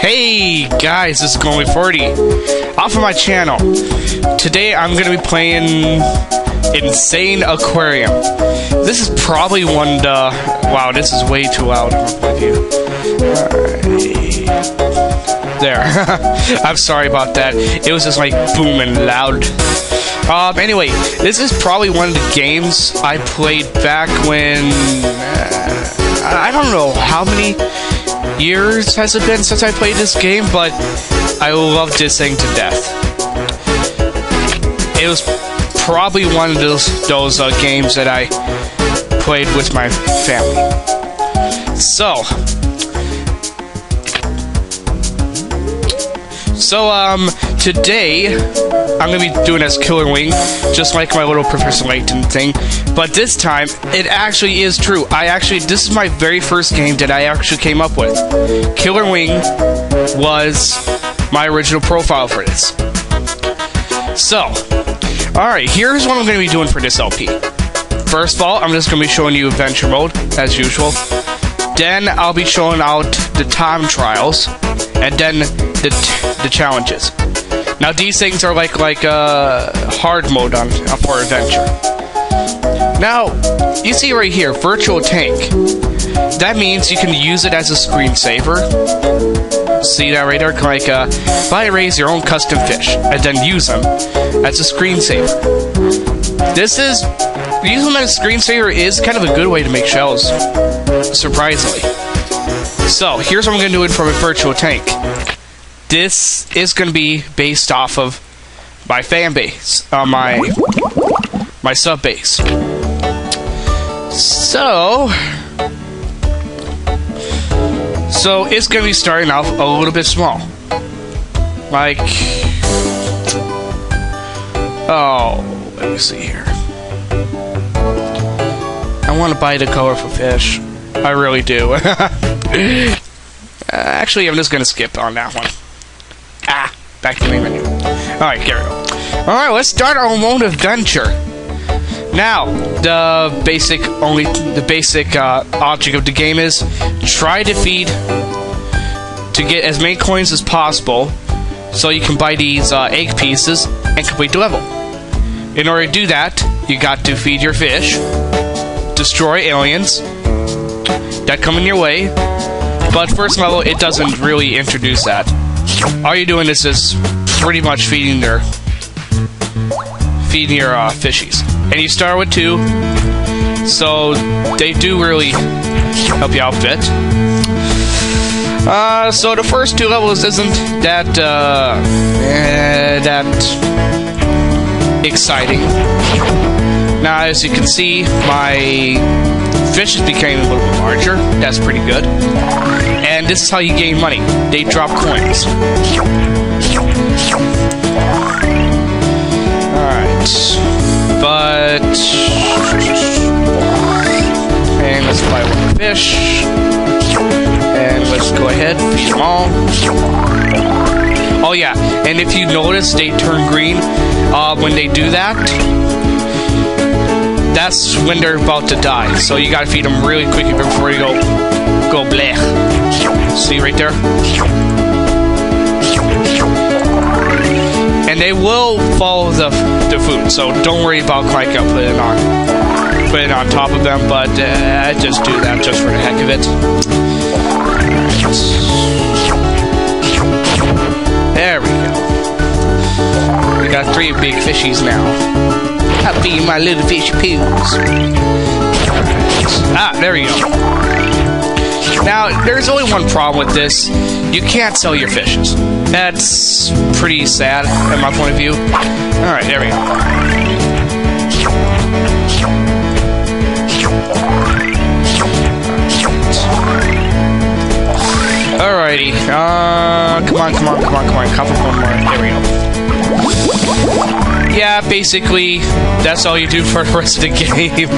Hey guys, this is Going40 off of my channel. Today I'm going to be playing Insaniqarium. This is probably one of the... Wow, this is way too loud. With you. There. I'm sorry about that. It was just like booming loud. Anyway, this is probably one of the games I played back when... I don't know how many years has it been since I played this game, but I loved this thing to death. It was probably one of those games that I played with my family. So today I'm gonna be doing as Killer Wing, just like my little Professor Layton thing. But this time, it actually is true. This is my very first game that I actually came up with. Killer Wing was my original profile for this. So, alright, here's what I'm gonna be doing for this LP. First of all, I'm just gonna be showing you adventure mode, as usual. Then I'll be showing out the time trials, and then the challenges. Now these things are like hard mode for adventure. Now, you see right here, virtual tank. That means you can use it as a screensaver. See that right there? Like, buy and raise your own custom fish, and then use them as a screensaver. Using them as a screensaver is kind of a good way to make shells, surprisingly. So, here's what I'm going to do from a virtual tank. This is going to be based off of my fan base, my sub base. So it's going to be starting off a little bit small. Like, let me see here. I want to buy the colorful fish. I really do. Actually, I'm just going to skip on that one. Back to the main menu. Alright, here we go. Alright, let's start our own adventure. Now, the basic object of the game is try to get as many coins as possible so you can buy these egg pieces and complete the level. In order to do that, you got to feed your fish, destroy aliens that come in your way, but first level, it doesn't really introduce that. All you're doing is pretty much feeding your fishies. And you start with 2, so they do really help you out a bit. So the first 2 levels isn't that exciting. Now, as you can see, my fishes became a little bit larger. That's pretty good. And this is how you gain money. They drop coins. Alright. And let's buy one fish. And let's go ahead, feed them all. Oh yeah, and if you notice, they turn green when they do that. That's when they're about to die. So you gotta feed them really quickly before you go blech. See right there? And they will follow the food, so don't worry about putting it on top of them, but I just do that just for the heck of it. There we go. We got 3 big fishies now. Happy my little fish poos. There we go. Now, there's only one problem with this. You can't sell your fishes. That's pretty sad, from my point of view. Alright, there we go. Alrighty. Come on. Couple one more. There we go. Yeah, basically, that's all you do for the rest of the game.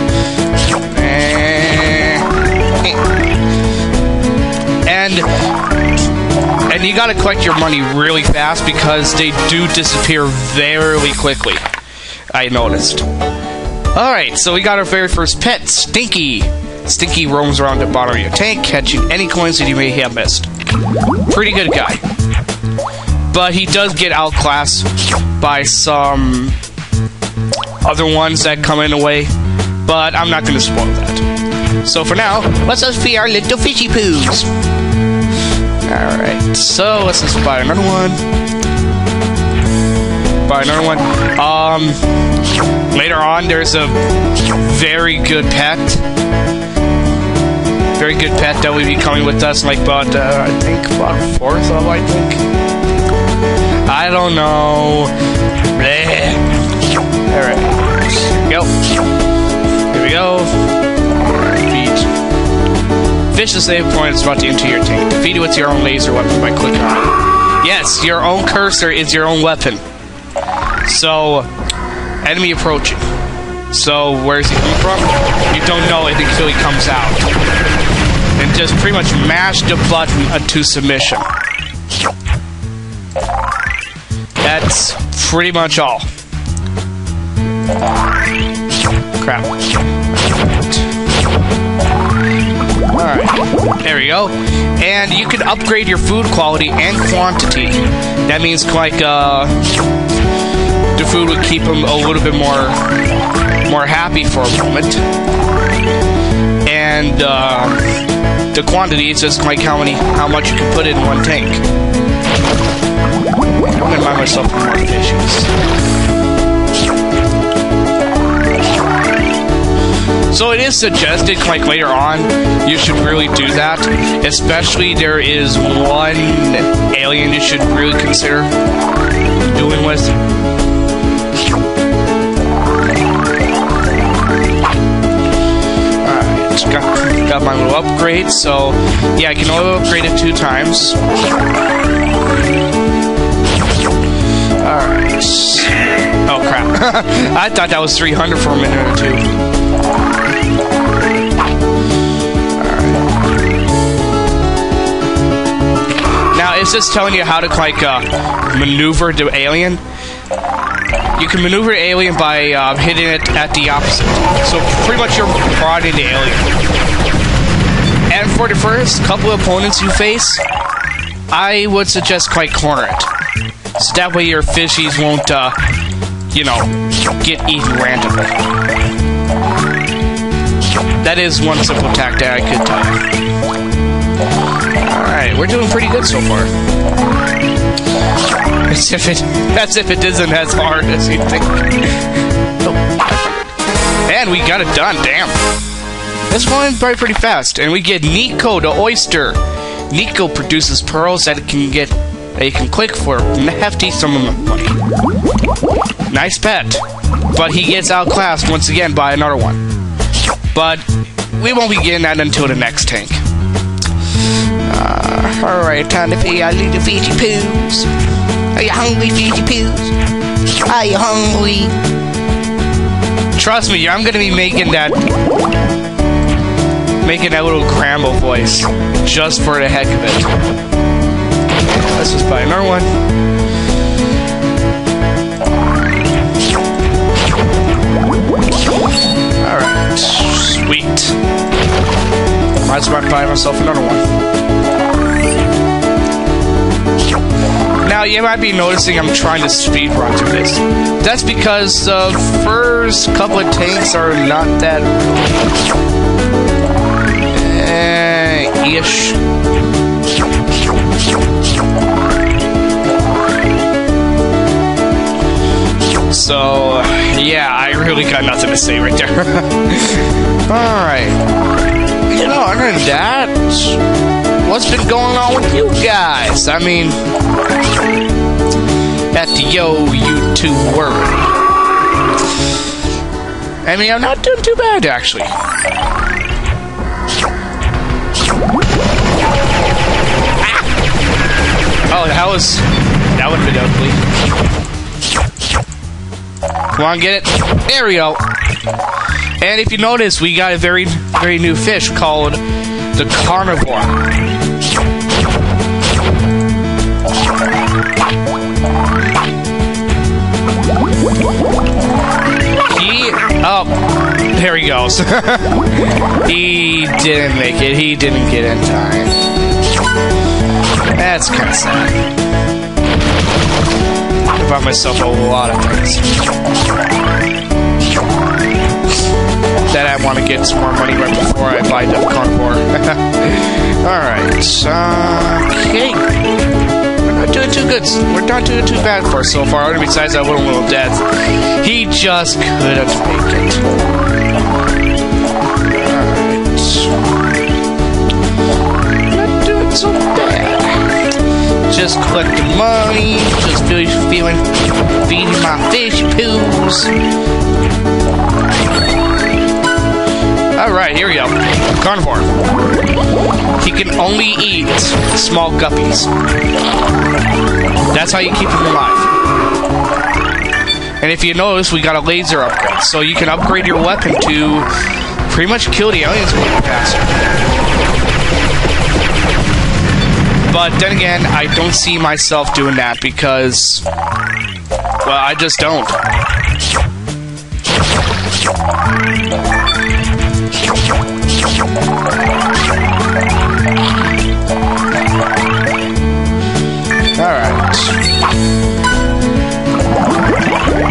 And you gotta collect your money really fast because they do disappear very quickly, I noticed. Alright, so we got our very first pet, Stinky. Stinky roams around the bottom of your tank, catching any coins that you may have missed. Pretty good guy. But he does get outclassed by some other ones that come in the way. But I'm not going to spoil that. So for now, let's just be our little fishy poos. Alright, so let's just buy another one. Later on, there's a very good pet. Very good pet that will be coming with us, like about, I think, about a fourth of, I think. I don't know. Alright, here we go. Feed. Fish the save point is about to enter your tank. Defeat it with your own laser weapon by clicking on it. Yes, your own cursor is your own weapon. So, enemy approaching. So, where's he coming from? You don't know it until he comes out. And just pretty much mash the button to submission. That's pretty much all. Crap. Alright, there we go. And you can upgrade your food quality and quantity. That means like, the food would keep him a little bit more happy for a moment. And, the quantity is just like how much you can put in one tank. I'm gonna buy myself more fishes. So it is suggested, like later on, you should really do that. Especially there is one alien you should really consider doing with. Alright, got my little upgrade, so yeah, I can only upgrade it 2 times. Alright. Oh crap. I thought that was 300 for a minute or two. Now, is this telling you how to, like, maneuver the alien? You can maneuver the alien by hitting it at the opposite. So, pretty much you're prodding the alien. And for the first couple of opponents you face, I would suggest, like, corner it. So that way your fishies won't, you know, get eaten randomly. That is one simple tactic I could tell you. Alright, we're doing pretty good so far. As if it isn't as hard as you think. And we got it done, damn. This going by pretty fast. And we get Nico the oyster. Nico produces pearls that you can click for a hefty sum of money. Nice pet. But he gets outclassed once again by another one. But we won't be getting that until the next tank. Alright, time to feed our little fishy poos. Are you hungry, fishy poos? Are you hungry? Trust me, I'm gonna be making that little Gramble voice just for the heck of it. Let's just buy another one. Alright, sweet. Might as well buy myself another one. Now, you might be noticing I'm trying to speedrun through this. That's because the first couple of tanks are not that ish. So, yeah, I really got nothing to say right there. Alright. You know, other than that, what's been going on with you guys? I mean, at the YouTube world. I mean, I'm not doing too bad, actually. Ah! Oh, that would have been ugly. Come on, get it. There we go. And if you notice, we got a very, very new fish called the carnivore. Oh, there he goes. He didn't make it. He didn't get in time. That's kind of sad. I bought myself a lot of things that I want to get some more money right before I buy the carnivore. Alright, okay. We're not doing too good. We're not doing too bad for us so far, besides that little death. He just couldn't make it. Alright. Not doing so bad. Just collecting money, just feeding my fish poos. Alright, here we go. Carnivore. He can only eat small guppies. That's how you keep him alive. And if you notice, we got a laser upgrade. So you can upgrade your weapon to pretty much kill the aliens a little faster. But then again, I don't see myself doing that because, well, I just don't. Alright.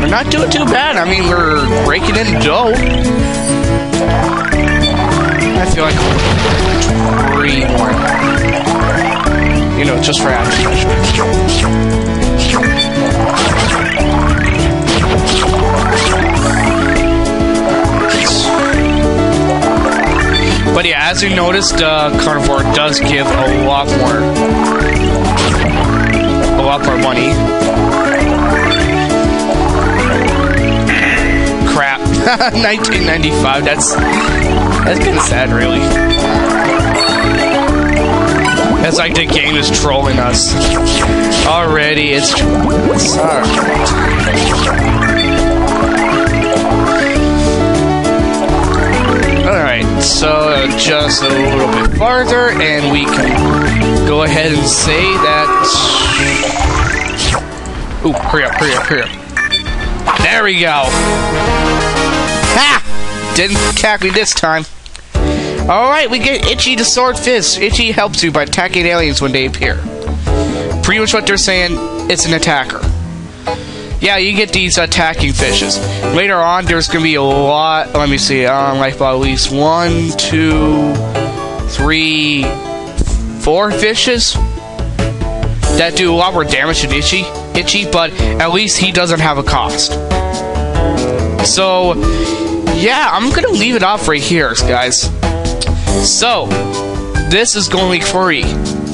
We're not doing too bad. I mean, we're breaking in dough. I feel like 3 more. You know, just for action. But yeah, as you noticed, carnivore does give a lot more money. Crap. 1995, that's kind of sad, really. It's like the game is trolling us. Already, it's trolling us. Alright, so just a little bit farther, and we can go ahead and say that... Ooh, hurry up. There we go! Ha! Didn't attack me this time. Alright, we get Itchy the Sword Fist. Itchy helps you by attacking aliens when they appear. Pretty much what they're saying, it's an attacker. Yeah, you get these attacking fishes. Later on, there's going to be a lot... Let me see, like about at least 1, 2, 3, 4 fishes that do a lot more damage than Itchy, but at least he doesn't have a cost. So, yeah, I'm going to leave it off right here, guys. So, this is going to be free.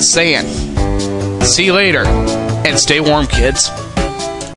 Saying, see you later, and stay warm, kids.